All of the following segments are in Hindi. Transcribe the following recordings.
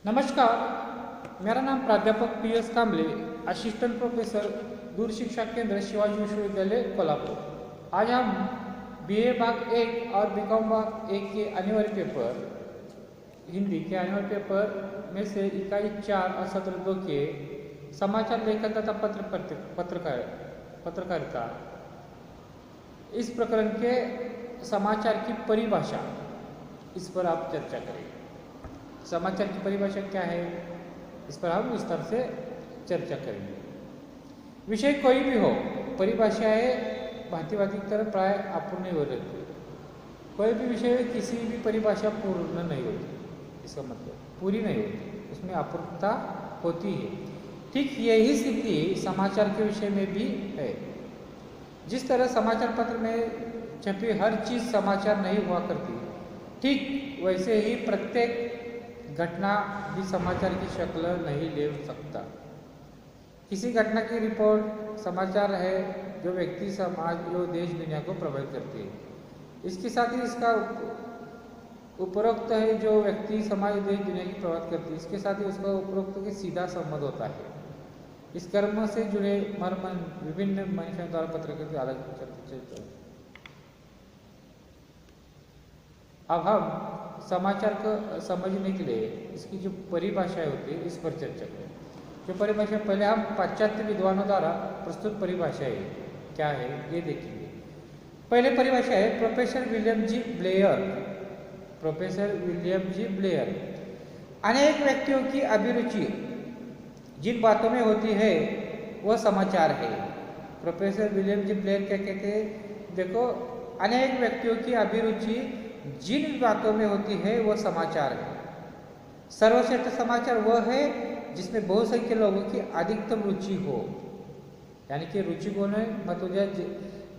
नमस्कार, मेरा नाम प्राध्यापक पी.एस. कांबले, असिस्टेंट प्रोफेसर दूर शिक्षा केंद्र शिवाजी विश्वविद्यालय कोल्हापुर। आज हम बीए भाग 1 और बीकॉम भाग 1 के अनिवार्य पेपर हिंदी के अनिवार्य पेपर में से इकाई 4 और सत्र 2 के समाचार लेखन तथा पत्रकारिता इस प्रकरण के समाचार की परिभाषा, इस पर आप चर्चा करेंगे। समाचार की परिभाषा क्या है, इस पर हम विस्तार से चर्चा करेंगे। विषय कोई भी हो, परिभाषाएं भांति की तरह प्राय अपूर्ण हो रहती है। कोई भी विषय में किसी भी परिभाषा पूर्ण नहीं होती, इसका मतलब पूरी नहीं होती, उसमें अपूर्णता होती है। ठीक यही स्थिति समाचार के विषय में भी है। जिस तरह समाचार पत्र में छपी हर चीज समाचार नहीं हुआ करती, ठीक वैसे ही प्रत्येक घटना भी समाचार की शक्ल नहीं ले सकता। किसी घटना की रिपोर्ट समाचार है जो व्यक्ति, समाज और देश दुनिया को प्रभावित करती है। इसके साथ ही इसका उपरोक्त है जो व्यक्ति, समाज, देश, दुनिया की प्रभावित करती है, इसके साथ ही उसका उपरोक्त के सीधा संबंध होता है। इस कर्म से जुड़े मर्म विभिन्न मनुष्यों द्वारा पत्रकारिता अलग चलते। अब हम समाचार को समझने के लिए इसकी जो परिभाषाएं होती है, इस पर चर्चा करें। जो परिभाषा पहले हम पाश्चात्य विद्वानों द्वारा प्रस्तुत परिभाषाएं क्या है ये देखेंगे। पहले परिभाषा है प्रोफेसर विलियम जी ब्लेयर। प्रोफेसर विलियम जी ब्लेयर, अनेक व्यक्तियों की अभिरुचि जिन बातों में होती है वह समाचार है। प्रोफेसर विलियम जी ब्लेयर क्या कहते हैं, देखो, अनेक व्यक्तियों की अभिरुचि जिन बातों में होती है वह समाचार है। सर्वश्रेष्ठ समाचार वह है जिसमें बहुसंख्य लोगों की अधिकतम रुचि हो। यानी कि रुचि को मत हो जाए,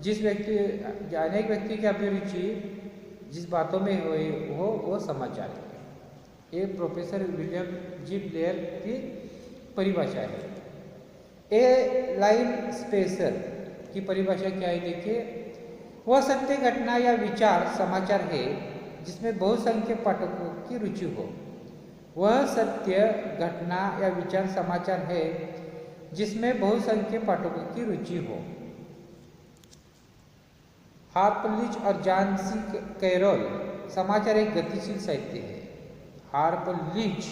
जिस व्यक्ति, अनेक व्यक्ति की अभिरुचि जिस बातों में हो वो समाचार है। ये प्रोफेसर विलियम जी ब्लेयर की परिभाषा है। ए लाइन स्पेसर की परिभाषा क्या है, देखिए, वह सत्य घटना या विचार समाचार है जिसमें बहुसंख्य पाठकों की रुचि हो। वह सत्य घटना या विचार समाचार है जिसमें बहुसंख्य पाठकों की रुचि हो। हार्पर लीच और जॉन सी कैरोल, समाचार एक गतिशील साहित्य है। हार्पर लीच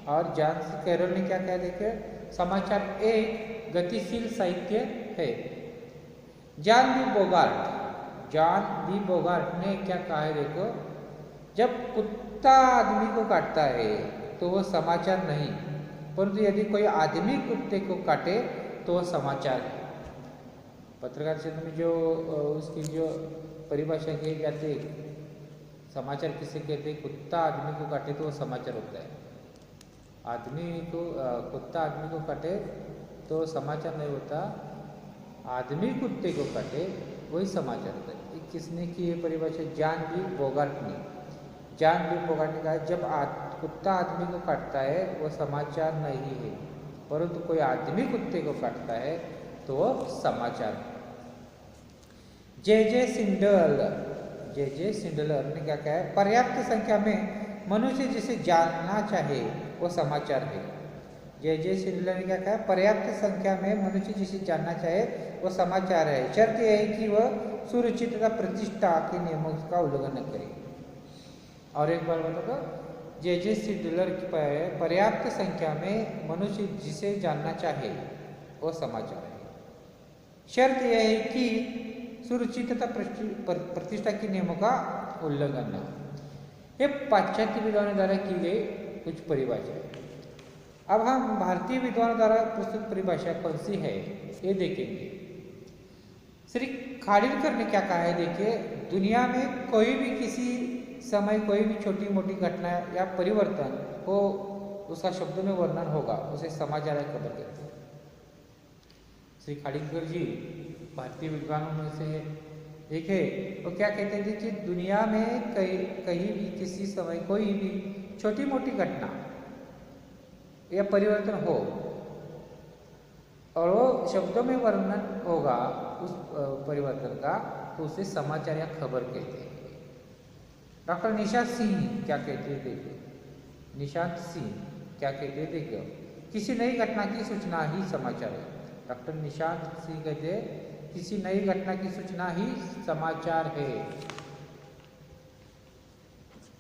और जॉन सी कैरोल ने क्या कहा, देखे, समाचार एक गतिशील साहित्य है। जॉन डी बोगार्ट ने क्या कहा है, देखो, जब कुत्ता आदमी को काटता है तो वह समाचार नहीं, परंतु यदि कोई आदमी कुत्ते को काटे तो वह समाचार है। पत्रकार क्षेत्र में जो उसकी जो परिभाषा की जाती है, समाचार किसे कहते हैं, कुत्ता आदमी को काटे तो वह समाचार होता है। कुत्ता आदमी को काटे तो समाचार नहीं होता, आदमी कुत्ते को काटे वही समाचार होता है। किसने की ये परिभाषा, जॉन डी बोगार्ट ने कहा, जब कुत्ता आदमी को काटता है वो समाचार नहीं है, परंतु कोई आदमी कुत्ते को काटता है तो वो समाचार है। जे सिंडलर ने क्या कहा है, पर्याप्त संख्या में मनुष्य जिसे जानना चाहे वो समाचार है। जे सिंडलर ने क्या कहा, पर्याप्त संख्या में मनुष्य जिसे जानना चाहे वो समाचार है, शर्त यह है कि वह सुरुचि तथा प्रतिष्ठा के नियमों का उल्लंघन न करे। और एक बार बता दो, जे सिंडलर की पर्याप्त संख्या में मनुष्य जिसे जानना चाहे वो समाचार है, शर्त यह है कि सुरुचि तथा प्रतिष्ठा के नियमों का उल्लंघन न। ये पाश्चात्य विद्वानों द्वारा की गई कुछ परिभाषा है। अब हम भारतीय विद्वानों द्वारा प्रस्तुत परिभाषा कौन सी है ये देखेंगे। श्री खाड़िलकर ने क्या कहा है, देखिए, दुनिया में कोई भी किसी समय कोई भी छोटी मोटी घटना या परिवर्तन हो, उसका शब्दों में वर्णन होगा, उसे समाचार या खबर कहते हैं। श्री खाड़िलकर जी भारतीय विद्वानों में से एक है। वो क्या कहते हैं, देखिए, दुनिया में कहीं भी किसी समय कोई भी छोटी मोटी घटना या परिवर्तन हो और वो शब्दों में वर्णन होगा उस परिवर्तन का, तो उसे समाचार या खबर कहते हैं। डॉक्टर निशांत सिंह क्या कहते हैं, देखिए, निशांत सिंह क्या कहते हैं देखिए, किसी नई घटना की सूचना ही समाचार है। डॉक्टर निशांत सिंह कहते हैं किसी नई घटना की सूचना ही समाचार है।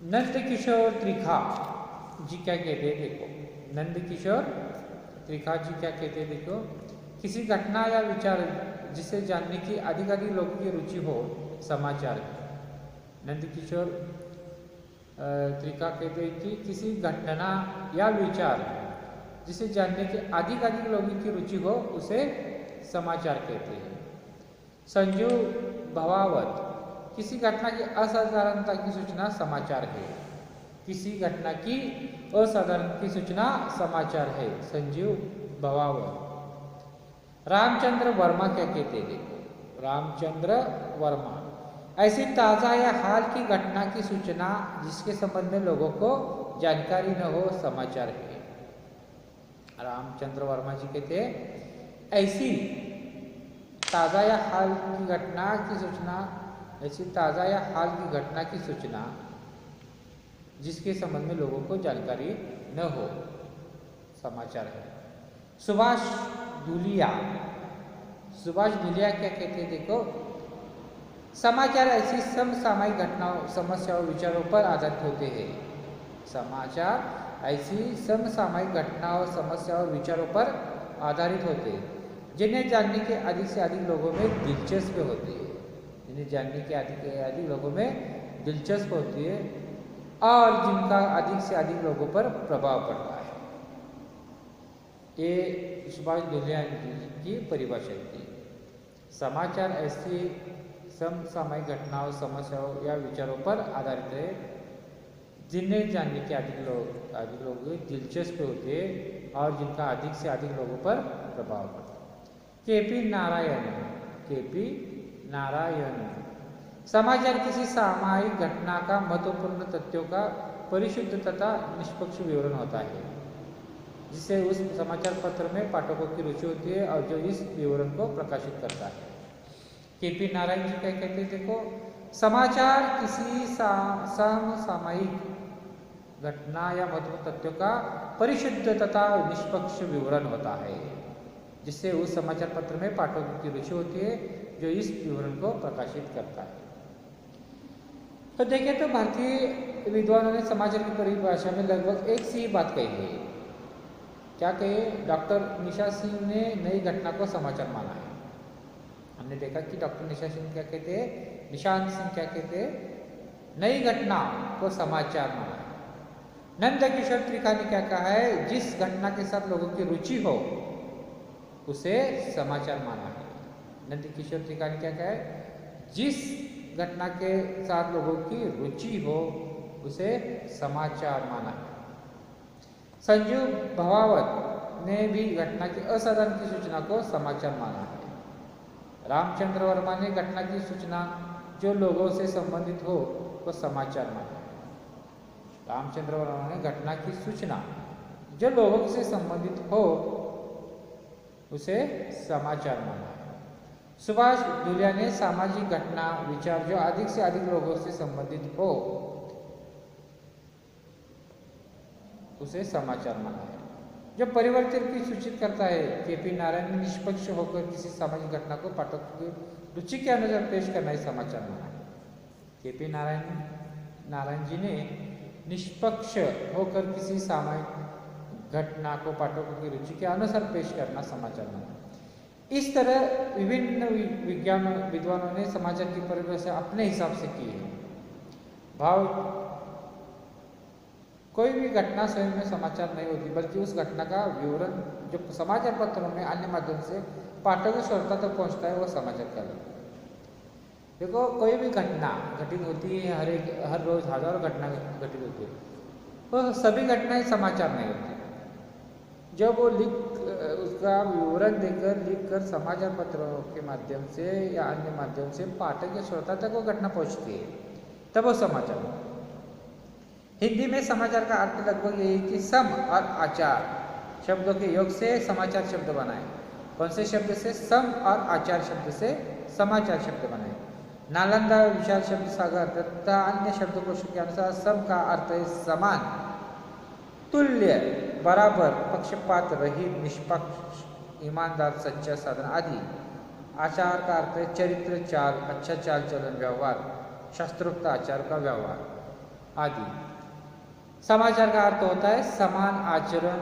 नंद किशोर त्रिखा जी क्या कहते हैं देखो, नंद किशोर त्रिखा जी क्या कहते हैं देखो, किसी घटना या विचार जिसे जानने की अधिक लोगों की रुचि हो समाचार है। नंद किशोर त्रिखा कहते हैं कि किसी घटना या विचार जिसे जानने की अधिक लोगों की रुचि हो उसे समाचार कहते हैं। संजू भवावत, किसी घटना की असाधारणता की सूचना समाचार है। किसी घटना की असाधारण की सूचना समाचार है, संजीव भवावत। रामचंद्र वर्मा क्या कहते हैं देखो, रामचंद्र वर्मा, ऐसी ताज़ा या हाल की घटना की सूचना जिसके संबंध में लोगों को जानकारी न हो समाचार है। रामचंद्र वर्मा जी कहते हैं ऐसी ताज़ा या हाल की घटना की सूचना, ऐसी ताज़ा या हाल की घटना की सूचना जिसके संबंध में लोगों को जानकारी न हो समाचार है। सुभाष धुलिया, सुभाष धुलिया क्या कहते हैं देखो, समाचार ऐसी समसामयिक घटनाओं, समस्याओं, विचारों पर आधारित होते हैं। समाचार ऐसी समसामयिक घटनाओं, समस्याओं और विचारों पर आधारित होते हैं जिन्हें जानने के अधिक से अधिक लोगों में दिलचस्प होती है, जिन्हें जानने के अधिक लोगों में दिलचस्प होती है और जिनका अधिक से अधिक लोगों पर प्रभाव पड़ता है। ये सुभाष धुलिया की परिभाषा थी। समाचार ऐसी समसामयिक घटनाओं, समस्याओं या विचारों पर आधारित है जिन्हें जानने के अधिक लोग दिलचस्प होते हैं और जिनका अधिक से अधिक लोगों पर प्रभाव पड़ता है। केपी नारायण, केपी नारायण, समाचार किसी सामयिक घटना का महत्वपूर्ण तथ्यों का परिशुद्ध तथा निष्पक्ष विवरण होता है जिससे उस समाचार पत्र में पाठकों की रुचि होती है और जो इस विवरण को प्रकाशित करता है। केपी नारायण जी क्या कहते हैं देखो, समाचार किसी समसामयिक घटना या महत्वपूर्ण तथ्यों का परिशुद्ध तथा निष्पक्ष विवरण होता है जिससे उस समाचार पत्र में पाठकों की रुचि होती है जो इस विवरण को प्रकाशित करता है। तो देखें तो भारतीय विद्वानों ने समाचार की परिभाषा में लगभग एक सी बात कही है। क्या कहे, डॉक्टर निशा सिंह ने नई घटना को समाचार माना है। हमने देखा कि डॉक्टर निशा सिंह क्या कहते हैं, निशांत सिंह क्या कहते हैं, नई घटना को समाचार माना है। नंद किशोर त्रिखा ने क्या कहा है, जिस घटना के साथ लोगों की रुचि हो उसे समाचार माना है। नंद किशोर त्रिखा ने क्या कहा है, जिस घटना के साथ लोगों की रुचि हो उसे समाचार माना है। संजू भवावत ने भी घटना की असाधारण की सूचना को समाचार माना है। रामचंद्र वर्मा ने घटना की सूचना जो लोगों से संबंधित हो को समाचार माना है। रामचंद्र वर्मा ने घटना की सूचना जो लोगों से संबंधित हो उसे समाचार माना है। सुभाष धुलिया ने सामाजिक घटना, विचार जो अधिक से अधिक लोगों से संबंधित हो उसे समाचार माना है। जो परिवर्तन की सूचित करता है, केपी नारायण ने निष्पक्ष होकर किसी सामाजिक घटना को पाठक की रुचि के अनुसार पेश करना ही समाचार माना है। केपी नारायण जी ने निष्पक्ष होकर किसी सामाजिक घटना को पाठकों की रुचि के अनुसार पेश करना समाचार माना। इस तरह विभिन्न विद्वानों ने समाचार की परिभाषा अपने हिसाब से की है। भाव कोई भी घटना स्वयं में समाचार नहीं होती, बल्कि उस घटना का विवरण जो समाचार पत्रों में अन्य माध्यम से पाठकों श्रोता तक पहुंचता है वो समाचार कहलाता है। देखो, कोई भी घटना घटित होती है, हर रोज हजारों घटना घटित होती है, वो सभी घटनाएं समाचार नहीं होती। जब वो उसका विवरण देकर लिखकर समाचार पत्रों के माध्यम से या अन्य माध्यम से पाठक या श्रोता तक वो घटना पहुंचती है तब वो समाचार होता है। हिंदी में समाचार का अर्थ लगभग यही कि सम और आचार शब्दों के योग से समाचार शब्द बनाए। कौन से शब्द से? सम और आचार शब्द से समाचार शब्द बनाए। नालंदा विशाल शब्द सागर तथा अन्य शब्दकोशों के अनुसार सम का अर्थ है समान, तुल्य, बराबर, पक्षपात रहित, निष्पक्ष, ईमानदार, सच्चा, साधन आदि। आचार का अर्थ है चरित्र, चाल, अच्छा चाल चलन, व्यवहार, शास्त्रोक्त आचार का व्यवहार आदि। समाचार का अर्थ होता है समान आचरण,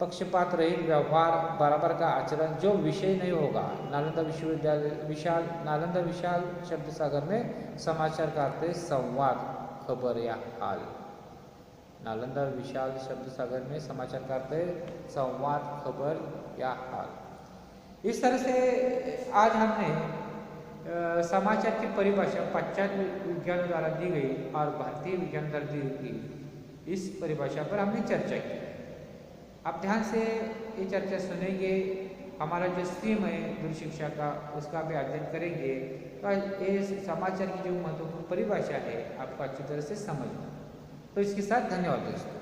पक्षपात रहित व्यवहार, बराबर का आचरण, जो विषय नहीं होगा। नालंदा विश्वविद्यालय नालंदा विशाल शब्द सागर में समाचार का अर्थ है संवाद, खबर या हाल। नालंदा विशाल शब्द सागर में समाचार का अर्थ है संवाद, खबर या हाल। इस तरह से आज हमने समाचार की परिभाषा पाश्चात्य विज्ञान द्वारा दी गई और भारतीय विज्ञान द्वारा दी गई इस परिभाषा पर हमने चर्चा की। आप ध्यान से ये चर्चा सुनेंगे, हमारा जो स्ट्रीम है दूर शिक्षा का उसका भी अध्ययन करेंगे तो ये समाचार की जो महत्वपूर्ण परिभाषा है आपको अच्छी तरह से समझना। तो इसके साथ धन्यवाद दोस्तों।